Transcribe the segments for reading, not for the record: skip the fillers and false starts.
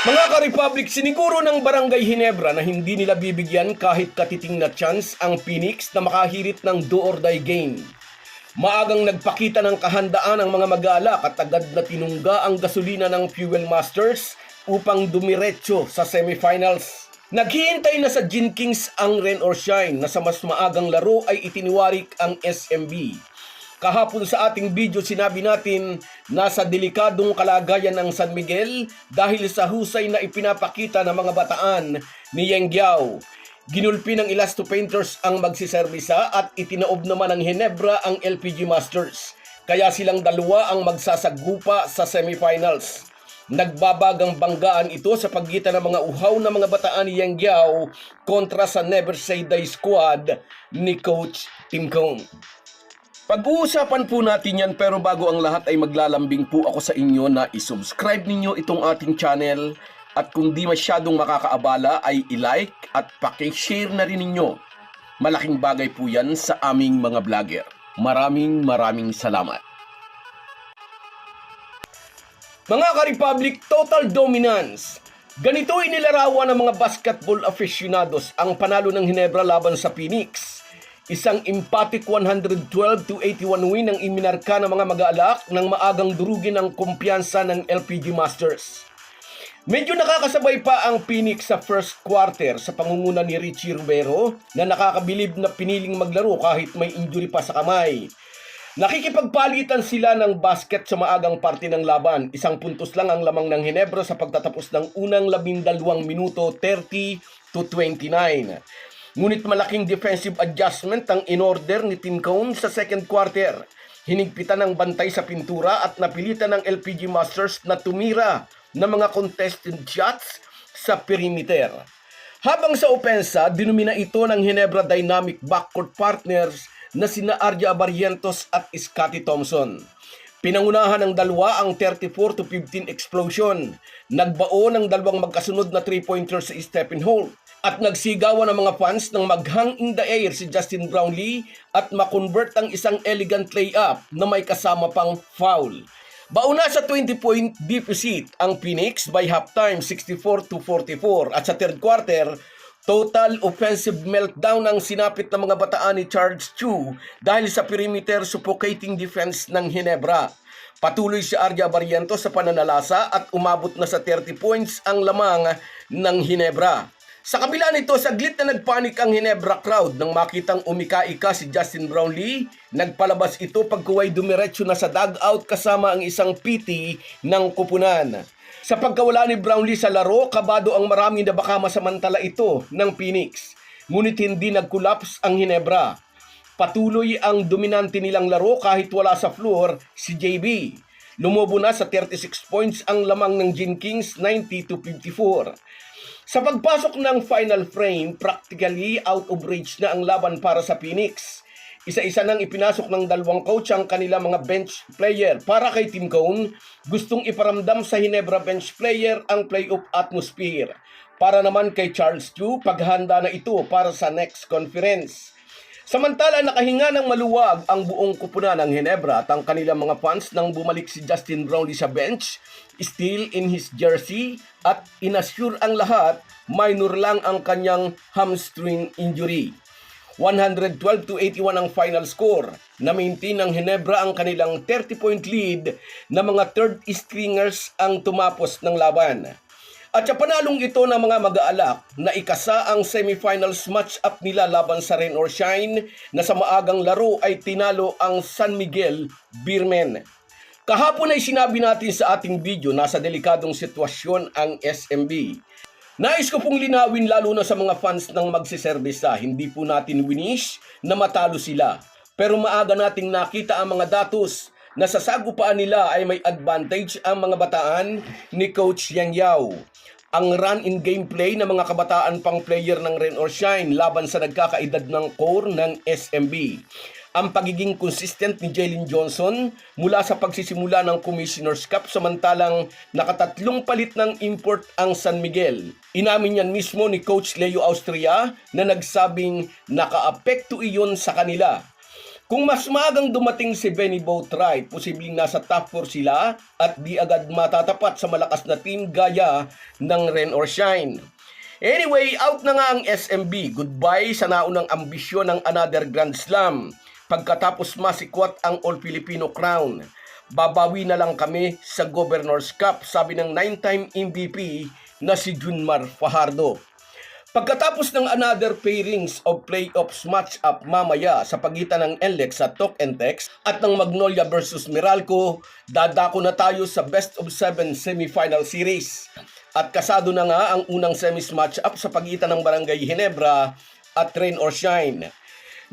Mga ka-Republic, siniguro ng Barangay Ginebra na hindi nila bibigyan kahit katiting na chance ang Phoenix na makahirit ng do-or-die game. Maagang nagpakita ng kahandaan ang mga mag-aalak at agad na tinungga ang gasolina ng Fuel Masters upang dumiretso sa semifinals. Naghihintay na sa Gin Kings ang rain or shine na sa mas maagang laro ay itiniwarik ang SMB. Kahapon sa ating video sinabi natin nasa delikadong kalagayan ng San Miguel dahil sa husay na ipinapakita ng mga bataan ni Yeng Guiao. Ginulpi ng Elasto Painters ang magsiserbisa at itinaob naman ng Ginebra ang LPG Masters. Kaya silang dalawa ang magsasagupa sa semifinals. Nagbabagang banggaan ito sa pagitan ng mga uhaw na mga bataan ni Yeng Guiao kontra sa Never Say Die squad ni Coach Tim Cone. Pag-uusapan po natin yan, pero bago ang lahat ay maglalambing po ako sa inyo na isubscribe ninyo itong ating channel at kung di masyadong makakaabala ay i-like at paki-share na rin ninyo. Malaking bagay po yan sa aming mga vlogger. Maraming salamat. Mga ka-Republic, total dominance. Ganito inilarawan ng mga basketball aficionados ang panalo ng Ginebra laban sa Phoenix. Isang emphatic 112-81 win ang iminarka ng mga mag-aalak nang maagang durugin ang kumpiyansa ng LPG Masters. Medyo nakakasabay pa ang Phoenix sa first quarter sa pangunguna ni Richie Rivero na nakakabilib na piniling maglaro kahit may injury pa sa kamay. Nakikipagpalitan sila ng basket sa maagang parte ng laban. Isang puntos lang ang lamang ng Ginebra sa pagtatapos ng unang 12 minuto, 30-29. Ngunit malaking defensive adjustment ang in-order ni Tim Cone sa second quarter. Hinigpitan ng bantay sa pintura at napilitan ng LPG Masters na tumira ng mga contested shots sa perimeter. Habang sa opensa, dinumina ito ng Ginebra dynamic backcourt partners na sina Arja Barrientos at Scottie Thompson. Pinangunahan ng dalawa ang 34-15 explosion. Nagbao ng dalawang magkasunod na 3-pointers si Stephen Holt. At nagsigawan ng mga fans ng maghang in the air si Justin Brownlee at makonvert ang isang elegant layup na may kasama pang foul. Bauna sa 20-point deficit ang Phoenix by halftime 64-44 at sa third quarter, total offensive meltdown ang sinapit ng mga bataan ni Charles Chu dahil sa perimeter suffocating defense ng Ginebra. Patuloy si Arja Barrientos sa pananalasa at umabot na sa 30 points ang lamang ng Ginebra. Sa kabila nito, saglit na nagpanik ang Ginebra crowd nang makitang umika-ika si Justin Brownlee. Nagpalabas ito pagkuway dumiretso na sa dugout kasama ang isang PT ng kupunan. Sa pagkawala ni Brownlee sa laro, kabado ang marami na baka masamantala ito ng Phoenix. Ngunit hindi nag-collapse ang Ginebra. Patuloy ang dominante nilang laro kahit wala sa floor si JB. Lumobo na sa 36 points ang lamang ng Gin Kings 90-54. Sa pagpasok ng final frame, practically out of reach na ang laban para sa Phoenix. Isa-isa nang ipinasok ng dalawang coach ang kanilang mga bench player. Para kay Tim Cone, gustong iparamdam sa Ginebra bench player ang playoff atmosphere. Para naman kay Charles Chu, paghahanda na ito para sa next conference. Samantala, nakahinga ng maluwag ang buong kupunan ng Ginebra at ang kanilang mga fans nang bumalik si Justin Brownlee sa bench, still in his jersey, at inassure ang lahat, minor lang ang kanyang hamstring injury. 112-81 ang final score. Na-maintain ng Ginebra ang kanilang 30-point lead na mga third stringers ang tumapos ng laban. At sa panalong ito ng mga mag-aalak na ikasa ang semifinals match-up nila laban sa Rain or Shine na sa maagang laro ay tinalo ang San Miguel Beermen. Kahapon ay sinabi natin sa ating video na sa delikadong sitwasyon ang SMB. Nais ko pong linawin lalo na sa mga fans ng magsiserbisa, hindi po natin winish na matalo sila. Pero maaga nating nakita ang mga datos na sa sagupaan nila ay may advantage ang mga bataan ni Coach Yeng Guiao. Ang run-in gameplay ng mga kabataan pang player ng Rain or Shine laban sa nagkakaedad ng core ng SMB. Ang pagiging consistent ni Jalen Johnson mula sa pagsisimula ng Commissioner's Cup samantalang nakatatlong palit ng import ang San Miguel. Inamin yan mismo ni Coach Leo Austria na nagsabing nakaapekto iyon sa kanila. Kung mas maagang dumating si Benny Boatwright, posibleng nasa top 4 sila at di agad matatapat sa malakas na team gaya ng Rain or Shine. Anyway, out na nga ang SMB. Goodbye sa naunang ambisyon ng another Grand Slam. Pagkatapos masikwat ang All-Filipino Crown, babawi na lang kami sa Governor's Cup, sabi ng 9-time MVP na si Junmar Fajardo. Pagkatapos ng another pairings of playoffs match-up mamaya sa pagitan ng NLEX sa Talk and Text at ng Magnolia versus Meralco, dadako na tayo sa best of 7 semifinal series. At kasado na nga ang unang semis match-up sa pagitan ng Barangay Ginebra at Rain or Shine.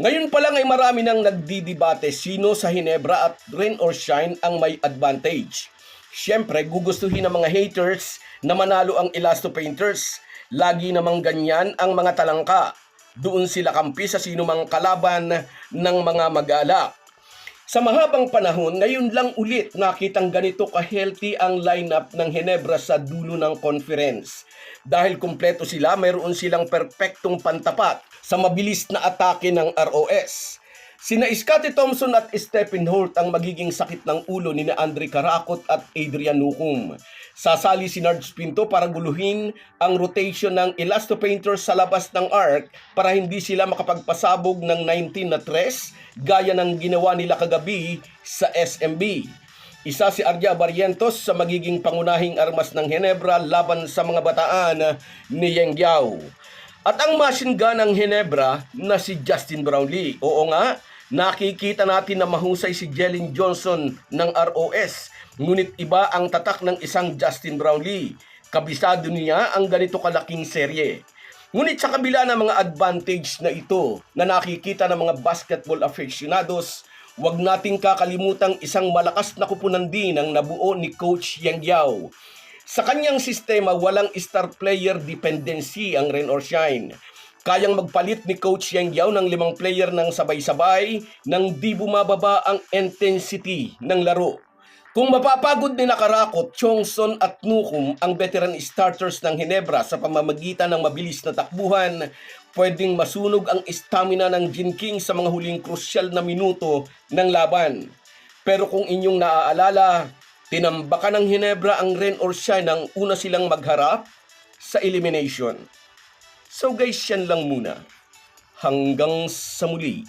Ngayon pa lang ay marami nang nagdidebate sino sa Ginebra at Rain or Shine ang may advantage. Siyempre, gugustuhin ng mga haters na manalo ang Elasto Painters. Lagi namang ganyan ang mga talangka. Doon sila kampi sa sino mang kalaban ng mga magala. Sa mahabang panahon, ngayon lang ulit nakitang ganito ka-healthy ang lineup ng Ginebra sa dulo ng conference. Dahil kumpleto sila, mayroon silang perpektong pantapat sa mabilis na atake ng ROS. Sina Scottie Thompson at Stephen Holt ang magiging sakit ng ulo ni Andre Caraccot at Adrian Nukum. Sasali si Nards Pinto para guluhin ang rotation ng Elasto Painters sa labas ng arc para hindi sila makapagpasabog ng 19-3 gaya ng ginawa nila kagabi sa SMB. Isa si Arja Barrientos sa magiging pangunahing armas ng Ginebra laban sa mga bataan ni Yeng Giao. At ang machine gun ng Ginebra na si Justin Brownlee. Oo nga, nakikita natin na mahusay si Jalen Johnson ng ROS. Ngunit iba ang tatak ng isang Justin Brownlee. Kabisado niya ang ganito kalaking serye. Ngunit sa kabila ng mga advantage na ito na nakikita ng mga basketball aficionados, huwag nating kakalimutang isang malakas na kupunan din ang nabuo ni Coach Yeng Giao. Sa kanyang sistema, walang star player dependency ang Rain or Shine. Kayang magpalit ni Coach Yeng Giao ng 5 player ng sabay-sabay nang di bumababa ang intensity ng laro. Kung mapapagod ni Caraccot, Chongson at Nukum ang veteran starters ng Ginebra sa pamamagitan ng mabilis na takbuhan, pwedeng masunog ang stamina ng Gin King sa mga huling krusyal na minuto ng laban. Pero kung inyong naaalala, tinambakan ng Ginebra ang Rain or Shine nang una silang magharap sa elimination. So guys, yan lang muna. Hanggang sa muli.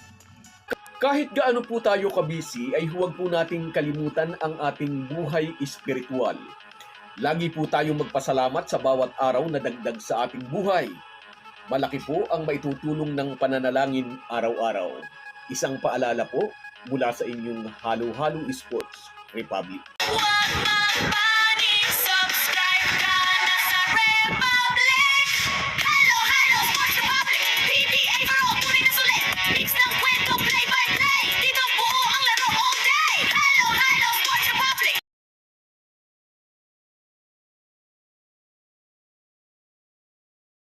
Kahit gaano po tayo kabisi, ay huwag po nating kalimutan ang ating buhay espiritual. Lagi po tayong magpasalamat sa bawat araw na dagdag sa ating buhay. Malaki po ang maitutulong ng pananalangin araw-araw. Isang paalala po mula sa inyong Halo Halo Sports Republic.